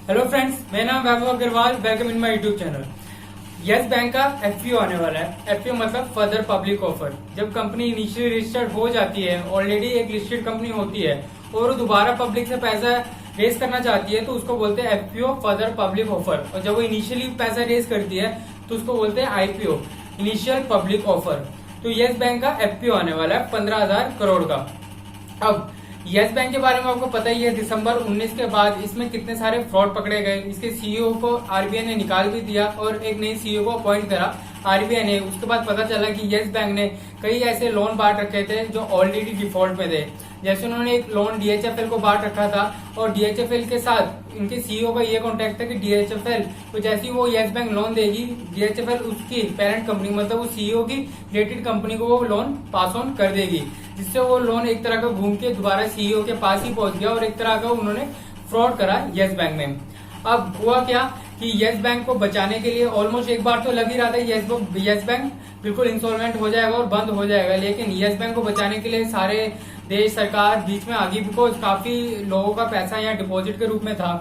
Hello friends, मेरा नाम Vaibhav Agarwal. Welcome in my YouTube channel. Yes Bank का एफपीओ आने वाला है। एफपीओ मतलब फर्दर पब्लिक ऑफर। जब कंपनी इनिशियली रजिस्टर्ड हो जाती है, ऑलरेडी एक लिस्टेड कंपनी होती है और वो दोबारा पब्लिक से पैसा रेज करना चाहती है तो उसको बोलते हैं एफपीओ फर्दर पब्लिक ऑफर। और जब वो इनिशियली पैसा रेज करती है तो उसको बोलते हैं आईपीओ इनिशियल पब्लिक ऑफर। तो यस बैंक का एफपीओ आने वाला है 15,000 करोड़ का। अब यस बैंक के बारे में आपको पता ही है, दिसंबर 19 के बाद इसमें कितने सारे फ्रॉड पकड़े गए। इसके सीईओ को आरबीआई ने निकाल भी दिया और एक नई सीईओ को अपॉइंट करा आरबीआई ने। उसके बाद पता चला कि यस बैंक ने कई ऐसे लोन बांट रखे थे जो ऑलरेडी डिफॉल्ट में थे। जैसे उन्होंने एक लोन डीएचएफएल को बांट रखा था और डीएचएफएल के साथ इनके सीईओ का ये कॉन्ट्रैक्ट था कि डीएचएफएल को जैसे ही वो यस बैंक लोन देगी, डीएचएफएल उसकी पेरेंट कंपनी मतलब वो सीईओ की रिलेटेड कंपनी को वो लोन पास ऑन कर देगी, जिससे वो लोन एक तरह का घूम के दोबारा सीईओ के पास ही पहुंच गया और एक तरह का उन्होंने फ्रॉड करा यस बैंक में। अब हुआ क्या कि यस बैंक को बचाने के लिए ऑलमोस्ट एक बार तो लग ही रहा था यस बैंक बिल्कुल इंसॉल्वेंट हो जाएगा और बंद हो जाएगा, लेकिन यस बैंक को बचाने के लिए सारे देश सरकार बीच में आ गई। बिकॉज काफी लोगों का पैसा यहाँ डिपॉजिट के रूप में था।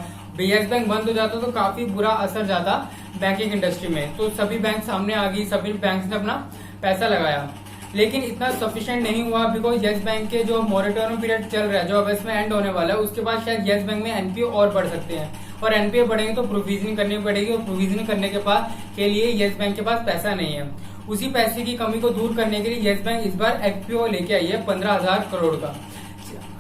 यस बैंक बंद हो जाता तो काफी बुरा असर जाता बैंकिंग इंडस्ट्री में। तो सभी बैंक सामने आ गई, सभी बैंक ने अपना पैसा लगाया, लेकिन इतना सफिशिएंट नहीं हुआ। बिकॉज यस बैंक के जो मॉनिटरिंग पीरियड चल रहा है जो अगस्त में एंड होने वाला है, उसके बाद शायद यस बैंक में एनपीओ और बढ़ सकते हैं और एनपीओ बढ़ेंगे तो प्रोविजनिंग करनी पड़ेगी और प्रोविजनिंग करने के बाद के लिए यस बैंक के पास पैसा नहीं है। उसी पैसे की कमी को दूर करने के लिए यस बैंक इस बार एफपीओ लेके आई है 15,000 करोड़ का।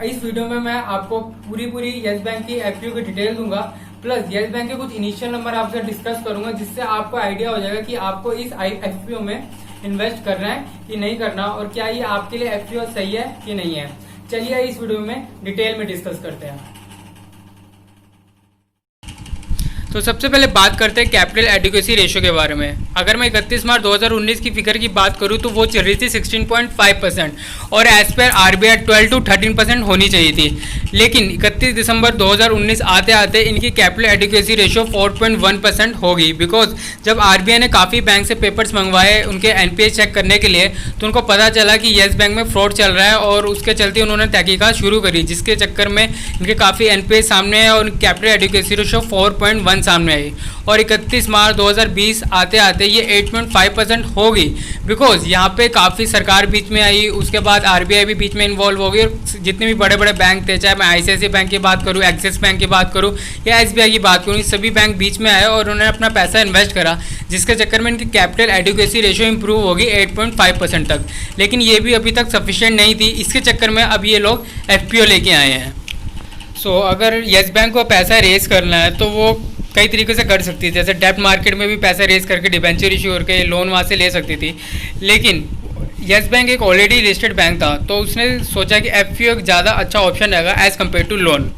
इस वीडियो में मैं आपको पूरी यस बैंक की एफपीओ की डिटेल दूंगा, प्लस यस बैंक के कुछ इनिशियल नंबर आपसे डिस्कस करूंगा, जिससे आपको आइडिया हो जाएगा कि आपको इस एफपीओ में इन्वेस्ट करना है कि नहीं करना और क्या ये आपके लिए एफपीओ सही है कि नहीं है। चलिए इस वीडियो में डिटेल में डिस्कस करते हैं। तो सबसे पहले बात करते हैं कैपिटल एडिक्वेसी रेशियो के बारे में। अगर मैं 31 मार्च 2019 की फिगर की बात करूं तो वो चल रही थी 16.5% और एज पर आरबीआई 12 to 13% होनी चाहिए थी। लेकिन 31 दिसंबर 2019 आते आते इनकी कैपिटल एडिक्वेसी रेशियो 4.1% हो गई। बिकॉज जब आरबीआई ने काफ़ी बैंक से पेपर्स मंगवाए उनके एनपीए चेक करने के लिए तो उनको पता चला कि यस बैंक में फ्रॉड चल रहा है और उसके चलते उन्होंने तहकीकात शुरू करी, जिसके चक्कर में इनके काफ़ी एनपीए सामने आए और कैपिटल एडिक्वेसी रेशियो 4.1 सामने आई और 31 मार्च 2020 आते आते ये 8.5% हो गई। बिकॉज यहाँ पे काफ़ी सरकार बीच में आई, उसके बाद आरबीआई भी बीच में इन्वॉल्व हो गई और जितने भी बड़े बड़े बैंक थे, चाहे मैं आईसीआईसीआई बैंक की बात करूँ, एक्सिस बैंक की बात करूँ या एसबीआई की बात करूँ, सभी बैंक बीच में आए और उन्होंने अपना पैसा इन्वेस्ट करा, जिसके चक्कर में इनकी कैपिटल एडिक्वेसी रेशियो इंप्रूव होगी 8.5% तक। लेकिन ये भी अभी तक सफिशिएंट नहीं थी, इसके चक्कर में अब ये लोग एफपीओ लेके आए हैं। सो अगर यस बैंक को पैसा रेज करना है तो वो कई तरीके से कर सकती थी। जैसे डेब्ट मार्केट में भी पैसा रेज करके डिबेंचर इशू करके लोन वहाँ से ले सकती थी, लेकिन यस बैंक एक ऑलरेडी लिस्टेड बैंक था तो उसने सोचा कि एफपीओ एक ज़्यादा अच्छा ऑप्शन रहेगा एज़ कम्पेयर टू लोन।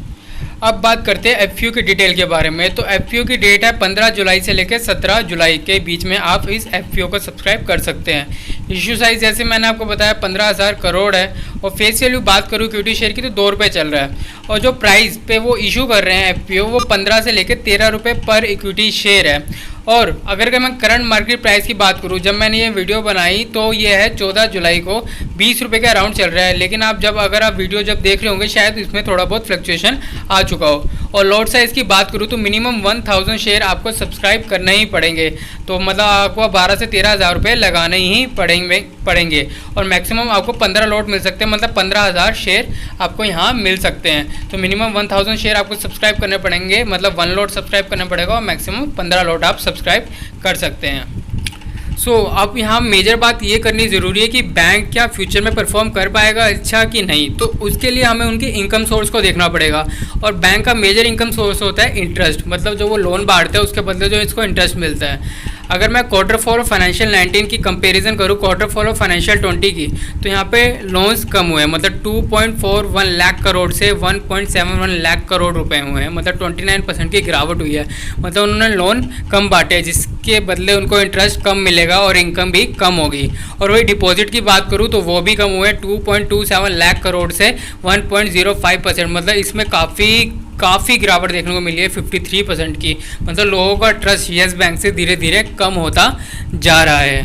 अब बात करते हैं एफपीओ की डिटेल के बारे में। तो एफपीओ की डेट है 15 जुलाई से लेकर 17 जुलाई के बीच में आप इस एफपीओ को सब्सक्राइब कर सकते हैं। इशू साइज जैसे मैंने आपको बताया 15,000 करोड़ है और फेस वैल्यू बात करूँ इक्विटी शेयर की तो 2 रुपये चल रहा है और जो प्राइस पे वो इशू कर रहे हैं एफपीओ वो 15 से लेकर 13 रुपये पर इक्विटी शेयर है। और अगर मैं करंट मार्केट प्राइस की बात करूं, जब मैंने ये वीडियो बनाई तो ये है 14 जुलाई को 20 रुपये के अराउंड चल रहा है। लेकिन आप अगर आप वीडियो जब देख रहे होंगे शायद इसमें थोड़ा बहुत फ्लक्चुएशन आ चुका हो। और लॉट साइज़ की बात करूं तो मिनिमम 1000 शेयर आपको सब्सक्राइब करने ही पड़ेंगे, तो मतलब आपको 12 से 13,000 रुपये लगाने ही पड़ेंगे और मैक्सिमम आपको 15 लॉट मिल सकते हैं, मतलब 15,000 शेयर आपको यहाँ मिल सकते हैं। तो मिनिमम 1000 शेयर आपको सब्सक्राइब करने पड़ेंगे, मतलब 1 लॉट सब्सक्राइब करना पड़ेगा और मैक्सिमम 15 लॉट आप सब्सक्राइब कर सकते हैं। अब यहाँ मेजर बात ये करनी ज़रूरी है कि बैंक क्या फ्यूचर में परफॉर्म कर पाएगा अच्छा कि नहीं। तो उसके लिए हमें उनकी इनकम सोर्स को देखना पड़ेगा और बैंक का मेजर इनकम सोर्स होता है इंटरेस्ट, मतलब जो वो लोन बांटते हैं उसके बदले जो इसको इंटरेस्ट मिलता है। अगर मैं क्वार्टर 4 ऑफ फाइनेंशियल 19 की कंपैरिजन करूँ क्वार्टर 4 ऑफ फाइनेंशियल 20 की, तो यहाँ पे लोन्स कम हुए हैं, मतलब 2.41 लाख करोड़ से 1.71 लाख करोड़ रुपए हुए हैं, मतलब 29% की गिरावट हुई है। मतलब उन्होंने लोन कम बांटे जिसके बदले उनको इंटरेस्ट कम मिलेगा और इनकम भी कम होगी। और वही डिपॉजिट की बात करूँ तो वो भी कम हुए 2.27 लाख करोड़ से 1.05%, मतलब इसमें काफ़ी गिरावट देखने को मिली है 53% की। मतलब लोगों का ट्रस्ट यस बैंक से धीरे धीरे कम होता जा रहा है।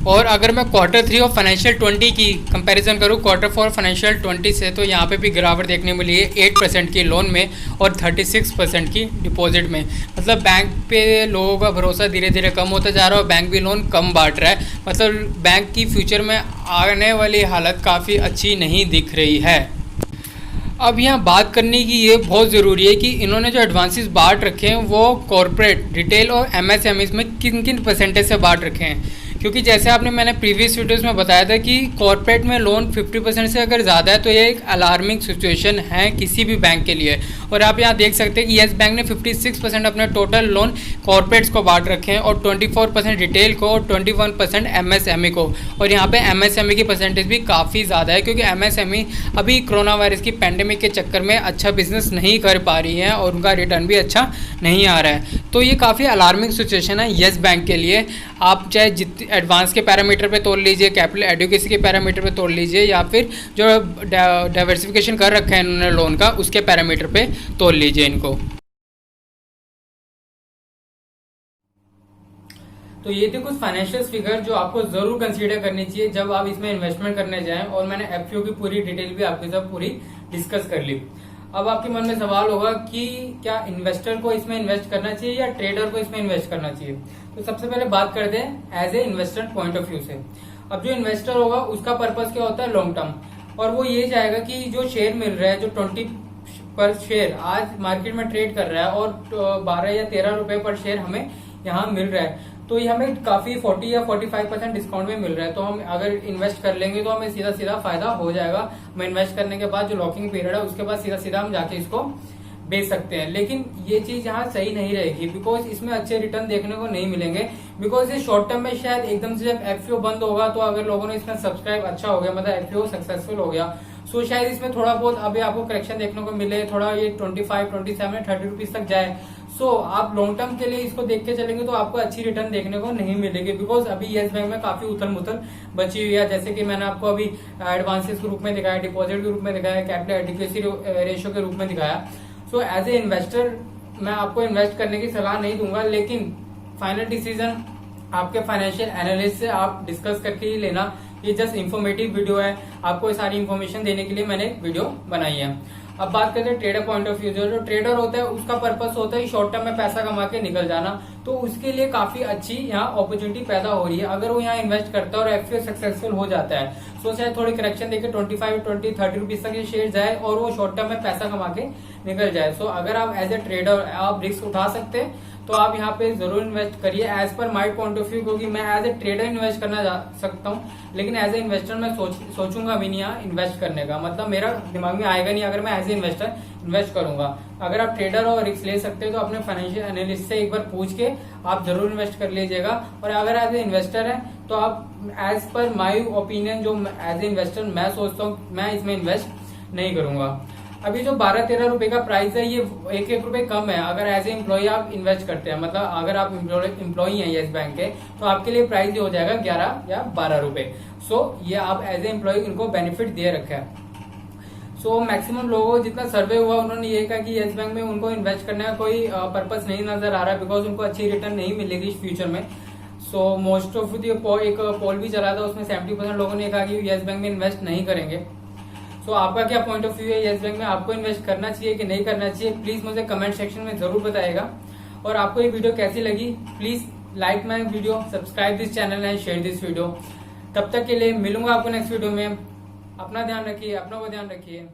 और अगर मैं Q3 और फाइनेंशियल 20 की कंपैरिजन करूँ Q4 फाइनेंशियल 20 से, तो यहाँ पे भी गिरावट देखने मिली है 8% की लोन में और 36% की डिपॉजिट में। मतलब बैंक पे लोगों का भरोसा धीरे धीरे कम होता जा रहा है और बैंक भी लोन कम बांट रहा है। मतलब बैंक की फ्यूचर में आने वाली हालत काफ़ी अच्छी नहीं दिख रही है। अब यहाँ बात करने की ये बहुत ज़रूरी है कि इन्होंने जो एडवांसेस बांट रखे हैं वो कॉर्पोरेट, रिटेल और एमएसएमईज में किन किन परसेंटेज से बांट रखे हैं। क्योंकि जैसे आपने मैंने प्रीवियस वीडियोस में बताया था कि कॉर्पोरेट में लोन 50% से अगर ज़्यादा है तो ये एक अलार्मिंग सिचुएशन है किसी भी बैंक के लिए। और आप यहाँ देख सकते हैं कि येस बैंक ने 56% अपने टोटल लोन कॉर्पोरेट्स को बांट रखे हैं और 24% रिटेल को और 21% एमएसएमई को। और यहाँ पे एमएसएमई की परसेंटेज भी काफ़ी ज़्यादा है क्योंकि एमएसएमई अभी कोरोना वायरस की पैंडेमिक के चक्कर में अच्छा बिजनेस नहीं कर पा रही है और उनका रिटर्न भी अच्छा नहीं आ रहा है। तो ये काफ़ी अलार्मिंग सिचुएशन है येस बैंक के लिए। आप चाहे जितनी एडवांस के पैरामीटर पे तोड़ लीजिए, कैपिटल एडुकेसी के पैरामीटर पे तोड़ लीजिए, या फिर जो डाइवर्सिफिकेशन कर रखा है इन्होंने लोन का उसके पैरामीटर पे तोड़ लीजिए इनको। तो ये थे कुछ फाइनेंशियल फिगर जो आपको जरूर कंसीडर करनी चाहिए जब आप इसमें इन्वेस्टमेंट करने जाएं। और मैंने एफपीओ की पूरी डिटेल भी आपके साथ पूरी डिस्कस कर ली। अब आपके मन में सवाल होगा कि क्या इन्वेस्टर को इसमें इन्वेस्ट करना चाहिए या ट्रेडर को इसमें इन्वेस्ट करना चाहिए। तो सबसे पहले बात करते हैं as a investor point of view से। अब जो इन्वेस्टर होगा उसका पर्पस क्या होता है, लॉन्ग टर्म। और वो ये चाहेगा कि जो शेयर मिल रहा है, जो 20 पर शेयर आज मार्केट में ट्रेड कर रहा है और 12 या 13 रुपए पर शेयर हमें यहाँ मिल रहा है, तो ये हमें काफी 40 या 45% डिस्काउंट में मिल रहा है। तो हम अगर इन्वेस्ट कर लेंगे तो हमें सीधा सीधा फायदा हो जाएगा। हम इन्वेस्ट करने के बाद जो लॉकिंग पीरियड है उसके बाद सीधा सीधा हम जाके इसको बेच सकते हैं। लेकिन ये चीज यहाँ सही नहीं रहेगी बिकॉज इसमें अच्छे रिटर्न देखने को नहीं मिलेंगे। बिकॉज ये शॉर्ट टर्म में शायद एकदम से जब एफपीओ बंद होगा तो अगर लोगों ने इसमें सब्सक्राइब अच्छा हो गया, मतलब एफपीओ सक्सेसफुल हो गया, सो शायद इसमें थोड़ा बहुत अभी आपको करेक्शन देखने को मिले, थोड़ा ये 25, 27, 30 रुपीज तक जाए। सो आप लॉन्ग टर्म के लिए इसको देख के चलेंगे तो आपको अच्छी रिटर्न देखने को नहीं मिलेगी। बिकॉज अभी येस बैंक में काफी उथल मुथल बची हुई है। जैसे कि मैंने आपको अभी एडवांसेस के रूप में दिखाया, डिपॉजिट के रूप में दिखाया, कैपिटल एडिक्वेसी रेशियो के रूप में दिखाया। सो एज ए इन्वेस्टर मैं आपको इन्वेस्ट करने की सलाह नहीं दूंगा, लेकिन फाइनल डिसीजन आपके फाइनेंशियल एनालिस्ट से आप डिस्कस करके ही लेना। ये जस्ट इन्फॉर्मेटिव वीडियो है, आपको सारी इन्फॉर्मेशन देने के लिए मैंने एक वीडियो बनाई है। अब बात करते हैं ट्रेडर पॉइंट ऑफ व्यू। जो ट्रेडर होता है उसका पर्पस होता है शॉर्ट टर्म में पैसा कमा के निकल जाना। तो उसके लिए काफी अच्छी यहाँ अपॉर्चुनिटी पैदा हो रही है। अगर वो यहाँ इन्वेस्ट करता है और एफपीओ सक्सेसफुल हो जाता है, सो शायद थोड़ी करेक्शन देके 25, 20, 30 रुपीज तक ये शेयर जाए और वो शॉर्ट टर्म में पैसा कमा के निकल जाए। सो अगर आप एज ए ट्रेडर आप रिस्क उठा सकते हैं तो आप यहाँ पे जरूर इन्वेस्ट करिए as per my point of view. क्योंकि मैं एज ए ट्रेडर इन्वेस्ट करना जा सकता हूँ, लेकिन एज ए इन्वेस्टर मैं सोचूंगा भी नहीं यहाँ इन्वेस्ट करने का। मतलब मेरा दिमाग में आएगा नहीं अगर मैं एज ए इन्वेस्टर इन्वेस्ट करूंगा। अगर आप ट्रेडर और रिस्क ले सकते हैं तो अपने फाइनेंशियल एनालिस्ट से एक बार पूछ के आप जरूर इन्वेस्ट कर लीजिएगा। और अगर एज ए इन्वेस्टर है तो आप एज पर माई ओपिनियन जो एज ए इन्वेस्टर मैं सोचता हूँ मैं इसमें इन्वेस्ट नहीं करूंगा। अभी जो 12-13 रुपए का प्राइस है ये 1-1 रुपए कम है अगर एज ए एम्प्लॉय आप इन्वेस्ट करते हैं। मतलब अगर आप एम्प्लॉय हैं येस बैंक के तो आपके लिए प्राइस ये हो जाएगा 11 या 12 रुपए। सो ये आप एज ए एम्प्लॉय इनको बेनिफिट दे रखा है। सो मैक्सिमम लोगों को जितना सर्वे हुआ उन्होंने ये कहा कि येस बैंक में उनको इन्वेस्ट करने का कोई पर्पस नहीं नजर आ रहा है बिकॉज उनको अच्छी रिटर्न नहीं मिलेगी फ्यूचर में। सो मोस्ट ऑफ एक पोल भी चला था उसमें 70% लोगों ने कहा कि येस बैंक में इन्वेस्ट नहीं करेंगे। तो आपका क्या पॉइंट ऑफ व्यू है येस बैंक में, आपको इन्वेस्ट करना चाहिए कि नहीं करना चाहिए, प्लीज मुझे कमेंट सेक्शन में जरूर बताइएगा। और आपको ये वीडियो कैसी लगी please like my video, subscribe this channel and share this video. तब तक के लिए मिलूंगा आपको नेक्स्ट वीडियो में। अपना ध्यान रखिए, अपना को ध्यान रखिए।